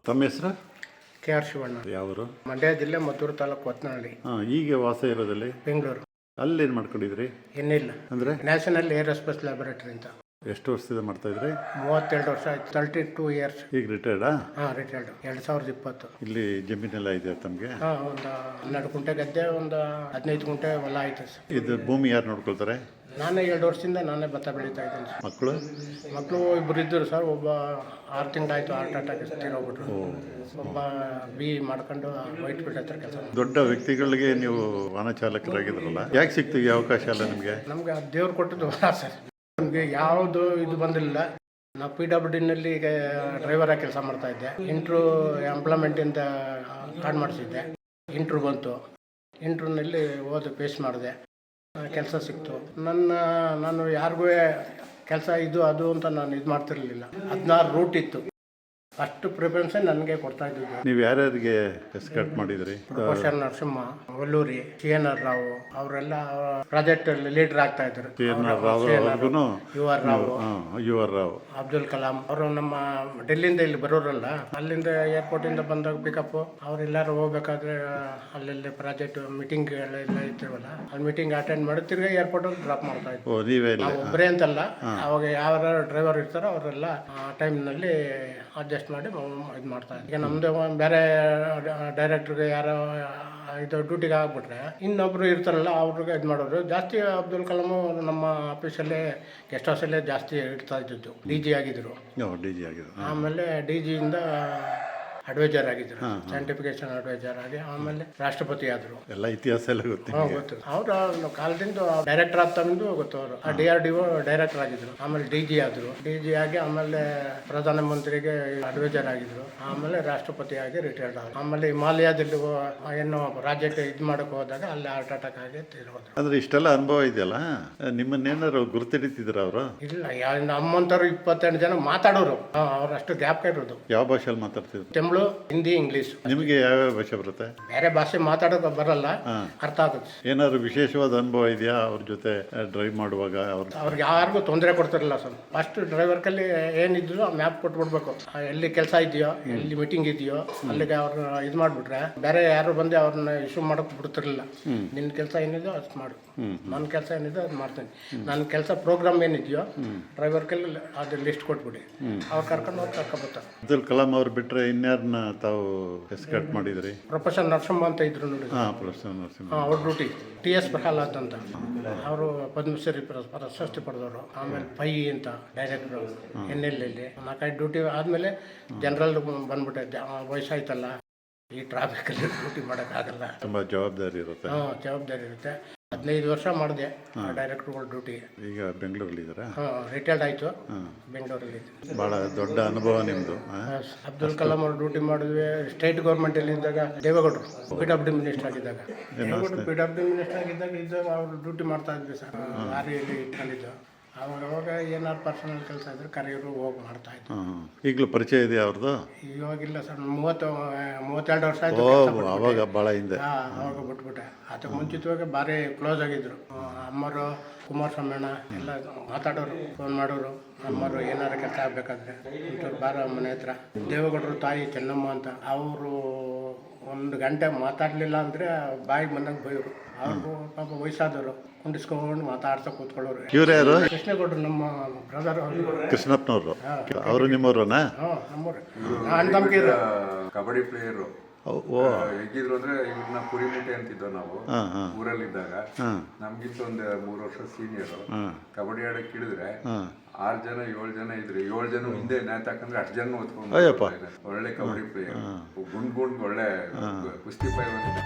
ತಮ್ಮ ಹೆಸರು? K R Shivanna. ಯಾವರು? ಮಂಡ್ಯ ಜಿಲ್ಲೆ ಮದ್ದೂರು ತಾಲೂಕು ಹೊತ್ನಹಳ್ಳಿ. ಈಗ ವಾಸ ಇರೋದಲ್ಲಿ ಬೆಂಗಳೂರು. ಅಲ್ಲೇನು ಮಾಡ್ಕೊಂಡಿದ್ರಿ? ಏನಿಲ್ಲ, ಅಂದರೆ ನ್ಯಾಷನಲ್ ಏರೋಸ್ಪೇಸ್ ಲ್ಯಾಬೊರೇಟರಿ ಅಂತ. ಎಷ್ಟು ವರ್ಷದಿಂದ ಮಾಡ್ತಾಯಿದ್ರಿ? 32 ವರ್ಷ ಆಯ್ತು. 32 ಇಯರ್ಸ್. ಈಗ ರಿಟೈರ್ಡಾ? ಹಾಂ, ರಿಟೈರ್ಡ್. 2020. ಇಲ್ಲಿ ಜಮೀನೆಲ್ಲ ಇದೆ ತಮಗೆ? ಹಾಂ, ಒಂದು 12 ಗುಂಟೆ ಗದ್ದೆ, ಒಂದು 15 ಗುಂಟೆ ಹೊಲ ಆಯ್ತು ಸರ್. ಇದು ಭೂಮಿ ಯಾರು ನೋಡ್ಕೊಳ್ತಾರೆ? ನಾನೇ 2 ವರ್ಷದಿಂದ ನಾನೇ ಭತ್ತ ಬೆಳೀತಾ ಇದ್ದೀನಿ ಸರ್. ಮಕ್ಕಳು? ಇಬ್ಬರು ಇದ್ದರು ಸರ್. ಒಬ್ಬ 6 ತಿಂಗಳಾಯಿತು ಹಾರ್ಟ್ ಅಟ್ಯಾಕ್ ತೀರೋಗ್ಬಿಟ್ರು. ಒಬ್ಬ ಬಿ ಮಾಡ್ಕೊಂಡು ವೈಟ್ ಫೀಲ್ಡ್ ಹತ್ರ ಕೆಲಸ. ದೊಡ್ಡ ವ್ಯಕ್ತಿಗಳಿಗೆ ನೀವು ವಾಹನ ಚಾಲಕರಾಗಿದ್ರಲ್ಲ, ಯಾಕೆ ಸಿಕ್ತು ಈ ಅವಕಾಶ ಅಲ್ಲ ನಿಮಗೆ? ನಮಗೆ ದೇವ್ರು ಕೊಟ್ಟದ್ದು ವರ ಸರ್. ನಮಗೆ ಯಾವುದು ಇದು ಬಂದಿಲ್ಲ. ನಾವು PWDನಲ್ಲಿ ಈಗ ಡ್ರೈವರಾಗಿ ಕೆಲಸ ಮಾಡ್ತಾಯಿದ್ದೆ. ಎಂಪ್ಲಾಯ್ಮೆಂಟಿಂದ ಕಾರ್ಡ್ ಮಾಡಿಸಿದ್ದೆ. ಇಂಟ್ರ್ಯೂ ಬಂತು. ಇಂಟ್ರ್ಯೂನಲ್ಲಿ ಓದಿ ಪೇಸ್ ಮಾಡಿದೆ. ಕೆಲಸ ಸಿಕ್ತು. ನಾನು ಯಾರಿಗೂ ಕೆಲಸ ಇದು ಅದು ಅಂತ ನಾನು ಇದು ಮಾಡ್ತಿರಲಿಲ್ಲ. 16 ರೂಟ್ ಇತ್ತು. ಫಸ್ಟ್ ಪ್ರಿಫರೆನ್ಸ್ ನನಗೆ ಕೊಡ್ತಾ ಇದ್ದಿದ್ದು. ನೀವು ಯಾರ್ಯಾರಿಗೆ ಎಸ್ಕಾರ್ಟ್ ಮಾಡಿದ್ರಿ? ಪ್ರೊಫೆಸರ್ ನರಸಿಂಹ, ವಲ್ಲೂರಿ, CNR ರಾವ್ ಅವರೆಲ್ಲ ಪ್ರಾಜೆಕ್ಟ್ ಲೀಡರ್ ಆಗ್ತಾ ಇದ್ರು. UR ರಾವ್, ಅಬ್ದುಲ್ ಕಲಾಂ ಅವರು ನಮ್ಮ ಡೆಲ್ಲಿಯಿಂದ ಇಲ್ಲಿ ಬರೋರಲ್ಲ, ಅಲ್ಲಿಂದ ಏರ್ಪೋರ್ಟ್ ಇಂದ ಬಂದಾಗ ಪಿಕಪ್. ಅವರೆಲ್ಲರೂ ಹೋಗ್ಬೇಕಾದ್ರೆ ಅಲ್ಲೆಲ್ಲಿ ಪ್ರಾಜೆಕ್ಟ್ ಮೀಟಿಂಗ್ ಎಲ್ಲ ಇರ್ತೀವಲ್ಲ, ಅಲ್ಲಿ ಮೀಟಿಂಗ್ ಅಟೆಂಡ್ ಮಾಡಿ ತಿರ್ಗಿ ಏರ್ಪೋರ್ಟ್ ಅಲ್ಲಿ ಡ್ರಾಪ್ ಮಾಡ್ತಾ ಇದ್ವಿ. ನಾವು ಒಬ್ಬರೇ ಅಂತಲ್ಲ, ಅವಾಗ ಯಾವ ಡ್ರೈವರ್ ಇರ್ತಾರೋ ಅವರೆಲ್ಲ ಆ ಟೈಮ್ನಲ್ಲಿ ಅಡ್ಜಸ್ಟ್ ಮಾಡಿ ಇದು ಮಾಡ್ತಾ ಇದ್ವಿ. ಈಗ ನಮ್ಮದು ಬೇರೆ ಡೈರೆಕ್ಟ್ರಿಗೆ ಯಾರೋ ಇದು ಡ್ಯೂಟಿಗೆ ಆಗ್ಬಿಟ್ರೆ ಇನ್ನೊಬ್ರು ಇರ್ತಾರಲ್ಲ ಅವ್ರಿಗೆ ಇದು ಮಾಡೋರು ಜಾಸ್ತಿ. ಅಬ್ದುಲ್ ಕಲಾಂ ನಮ್ಮ ಆಫೀಸಲ್ಲೇ ಗೆಸ್ಟ್ ಹೌಸಲ್ಲೇ ಜಾಸ್ತಿ ಇಡ್ತಾ ಇದ್ದಿದ್ದು. DG ಆಗಿದ್ರು. ಆಮೇಲೆ DGಯಿಂದ ಅಡ್ವೈಸರ್ ಆಗಿದ್ರು, ಸೈಂಟಿಫಿಕೇಶನ್ ಅಡ್ವೈಸರ್ ಆಗಿ. ಆಮೇಲೆ ರಾಷ್ಟ್ರಪತಿ ಆದರು. ಎಲ್ಲ ಇತಿಹಾಸ ಎಲ್ಲ ಗೊತ್ತು. ಅವರು ಕಾಲದಿಂದ ಡೈರೆಕ್ಟರ್ ಆಗ್ತಂದು ಗೊತ್ತು. ಅವರು DRDO ಡೈರೆಕ್ಟರ್ ಆಗಿದ್ರು. ಆಮೇಲೆ DG ಆದರು. DG ಆಗಿ ಆಮೇಲೆ ಪ್ರಧಾನಮಂತ್ರಿಗೆ ಅಡ್ವೈಸರ್ ಆಗಿದ್ರು. ಆಮೇಲೆ ರಾಷ್ಟ್ರಪತಿ ಆಗಿ ರಿಟೈರ್ಡ್ ಆದರು. ಆಮೇಲೆ ಹಿಮಾಲಯದಲ್ಲಿ ಏನು ರಾಜ್ಯಕ್ಕೆ ಇದು ಮಾಡಕ್ಕೆ ಹೋದಾಗ ಅಲ್ಲಿ ಹಾರ್ಟ್ ಅಟ್ಯಾಕ್ ಆಗಿ ತೀರೋದ್ರು. ಅಂದ್ರೆ ಇಷ್ಟೆಲ್ಲ ಅನುಭವ ಇದೆಯಲ್ಲ, ನಿಮ್ಮನ್ನೇನಾರು ಗುರುತಿಡಿತಿದ್ರ ಅವರು? ಇಲ್ಲ, ನಮ್ಮಂತವ್ರು 28 ಜನ ಮಾತಾಡೋರು. ಅವರಷ್ಟು ಜ್ಞಾಪಕ ಇರೋದು. ಯಾವ ಭಾಷೆಯಲ್ಲಿ ಮಾತಾಡ್ತಿದ್ರು? ತಮಿಳು, ಹಿಂದಿ, ಇಂಗ್ಲೀಷ್. ನಿಮಗೆ ಯಾವ್ಯಾವ ಭಾಷೆ ಬರುತ್ತೆ? ಬೇರೆ ಭಾಷೆ ಮಾತಾಡೋಕೆ ಬರಲ್ಲ, ಅರ್ಥ ಆಗುತ್ತೆ. ಏನಾದ್ರು ವಿಶೇಷವಾದ ಅನುಭವ ಇದೆಯಾ ಅವ್ರ ಜೊತೆ ಡ್ರೈವ್ ಮಾಡುವಾಗ? ಅವ್ರಿಗೆ ಯಾರಿಗೂ ತೊಂದರೆ ಕೊಡ್ತಿರಲಿಲ್ಲ ಸರ್. ಫಸ್ಟ್ ಡ್ರೈವರ್ ಕಲ್ಲಿ ಏನಿದ್ರು ಮ್ಯಾಪ್ ಕೊಟ್ಬಿಡ್ಬೇಕು. ಎಲ್ಲಿ ಕೆಲಸ ಇದೆಯೋ, ಎಲ್ಲಿ ಮೀಟಿಂಗ್ ಇದೆಯೋ ಅಲ್ಲಿಗೆ ಅವ್ರನ್ನ ಇದು ಮಾಡಿಬಿಟ್ರೆ ಬೇರೆ ಯಾರು ಬಂದು ಅವ್ರನ್ನ ಇಶ್ಯೂ ಮಾಡೋಕೆ ಬಿಡ್ತಿರ್ಲಿಲ್ಲ. ನಿನ್ನ ಕೆಲಸ ಏನಿದೆಯೋ ಅದು ಮಾಡು, ನನ್ನ ಕೆಲಸ ಏನಿದೆ ಅದು ಮಾಡ್ತೀನಿ. ನನ್ನ ಕೆಲಸ ಪ್ರೋಗ್ರಾಮ್ ಏನಿದೆಯೋ ಡ್ರೈವರ್ ಕಲ್ಲಿ ಅದು ಲಿಸ್ಟ್ ಕೊಟ್ಬಿಡಿ, ಅವ್ರು ಕರ್ಕೊಂಡು ಹೋಗಿ ಕರ್ಕೊಬರ್ತಾರೆ. ಅಬ್ದುಲ್ ಕಲಾಂ ಅವ್ರು ಬಿಟ್ಟರೆ ಇನ್ಯಾರನ್ನ ತಾವು ಎಸ್ಕಾರ್ಟ್ ಮಾಡಿದ್ರಿ? ಪ್ರೊಫೆಸರ್ ನರಸಿಂಹ ಅಂತ ಇದ್ರು ನೋಡಿ. ಪ್ರೊಫೆಸರ್ ನರಸಿಂಹ. ಅವ್ರ ಡ್ಯೂಟಿ TS ಪ್ರಹ್ಲಾದ್ ಅಂತ. ಅವರು ಪದ್ಮಶ್ರೀ ಪ್ರಶಸ್ತಿ ಪಡೆದವರು. ಆಮೇಲೆ ಪೈ ಅಂತ ಡೈರೆಕ್ಟ್ರು NL 4-5 ಡ್ಯೂಟಿ ಆದಮೇಲೆ ಜನರಲ್ ಬಂದ್ಬಿಟ್ಟೆ. ವಯಸ್ಸಾಯ್ತಲ್ಲ, ಈ ಟ್ರಾಫಿಕಲ್ಲಿ ಡ್ಯೂಟಿ ಮಾಡೋಕ್ಕಾಗಲ್ಲ. ತುಂಬ ಜವಾಬ್ದಾರಿ ಇರುತ್ತೆ. ಜವಾಬ್ದಾರಿ ಇರುತ್ತೆ. 15 ವರ್ಷ ಮಾಡಿದೆ ಡೈರೆಕ್ಟ್ರುಗಳ ಡ್ಯೂಟಿ. ಈಗ ಬೆಂಗಳೂರಲ್ಲಿದ್ದೀರಾ? ರಿಟೈರ್ಡ್ ಆಯಿತು, ಬೆಂಗಳೂರಲ್ಲಿ. ಭಾಳ ದೊಡ್ಡ ಅನುಭವ ನಿಮ್ಮದು. ಅಬ್ದುಲ್ ಕಲಾಂ ಅವರು ಡ್ಯೂಟಿ ಮಾಡಿದ್ವಿ ಸ್ಟೇಟ್ ಗೌರ್ಮೆಂಟಲ್ಲಿ ಇದ್ದಾಗ. ದೇವೇಗೌಡರು PWD ಮಿನಿಸ್ಟರ್ ಆಗಿದ್ದಾಗ, PWD ಮಿನಿಸ್ಟರ್ ಆಗಿದ್ದಾಗ ಅವರು ಡ್ಯೂಟಿ ಮಾಡ್ತಾ ಇದ್ವಿ ಸರ್. ಲಾರಿಯಲ್ಲಿ ಇಟ್ಕೊಂಡಿದ್ದು. ಅವಾಗ ಏನಾದ್ರು ಪರ್ಸನಲ್ ಕೆಲಸ ಇದ್ರೆ ಕರೆಯೋರು ಹೋಗಿ ಮಾಡ್ತಾ ಇದ್ವಿ. ಈಗಲೂ ಪರಿಚಯ ಇದೆಯಾ ಅವ್ರದ್ದು? ಇವಾಗಿಲ್ಲ ಸರ್, 32 ವರ್ಷ ಆಯಿತು. ಅವಾಗ ಭಾಳ ಹಿಂದೆ. ಅವಾಗ ಬಿಟ್ಬಿಟ್ಟೆ. ಅದಕ್ಕೆ ಮುಂಚಿತವಾಗಿ ಭಾರಿ ಕ್ಲೋಸ್ ಆಗಿದ್ರು. ಅಮ್ಮರು, ಕುಮಾರಸ್ವಾಮಣ್ಣ ಎಲ್ಲ ಮಾತಾಡೋರು, ಫೋನ್ ಮಾಡೋರು. ಅಮ್ಮರು ಏನಾರು ಕೆಲಸ ಆಗಬೇಕಾದ್ರೆ ಇಂಥವ್ರು ಬಾರ ಮನೆ ಹತ್ರ. ದೇವೇಗೌಡರು ತಾಯಿ ಚೆನ್ನಮ್ಮ ಅಂತ, ಅವರು 1 ಗಂಟೆ ಮಾತಾಡಲಿಲ್ಲ ಅಂದರೆ ಬಾಯಿಗೆ ಬಂದಂಗೆ ಬೈಯೋರು. ಅವ್ರಿಗೂ ಪಾಪ ವಯಸ್ಸಾದವರು ಕುಂಡಿಸ್ಕೊಂಡು ಮಾತಾಡ್ತಾ ಕೂತ್ಕೊಳ್ಳೋರು. ಇವ್ರು ಯಾರು? ಕೃಷ್ಣೇಗೌಡರು, ನಮ್ಮ ಬ್ರದರ್. ಕೃಷ್ಣಪ್ಪನವರು. ಅವರು ನಿಮ್ಮವ್ರನಾ? ನಮ್ಮವ್ರು. ಅಣ್ಣ ತಮ್ಮಗಿರು. ಕಬಡ್ಡಿ ಪ್ಲೇಯರು ಹೇಗಿದ್ರು ಅಂದ್ರೆ ಇವ್ರನ್ನ ಕುರಿಮುಟ್ಟೆ ಅಂತಿದ್ದೋ ನಾವು ಊರಲ್ಲಿದ್ದಾಗ. ನಮ್ಗಿಂತ ಒಂದು 3 ವರ್ಷ ಸೀನಿಯರು. ಕಬಡ್ಡಿ ಆಡಕ್ಕೆ ಇಳಿದ್ರೆ 6 ಜನ 7 ಜನ ಇದ್ರು. 7 ಜನ ಹಿಂದೆ ನೇತಾಕಂದ್ರೆ 8 ಜನ ಓದ್ಕೊಂಡು. ಒಳ್ಳೆ ಕಬಡ್ಡಿ ಪ್ಲೇಯರ್, ಗುಂಡ್ ಒಳ್ಳೆ ಕುಸ್ತಿ ಪೈ ಬಂದಿದೆ.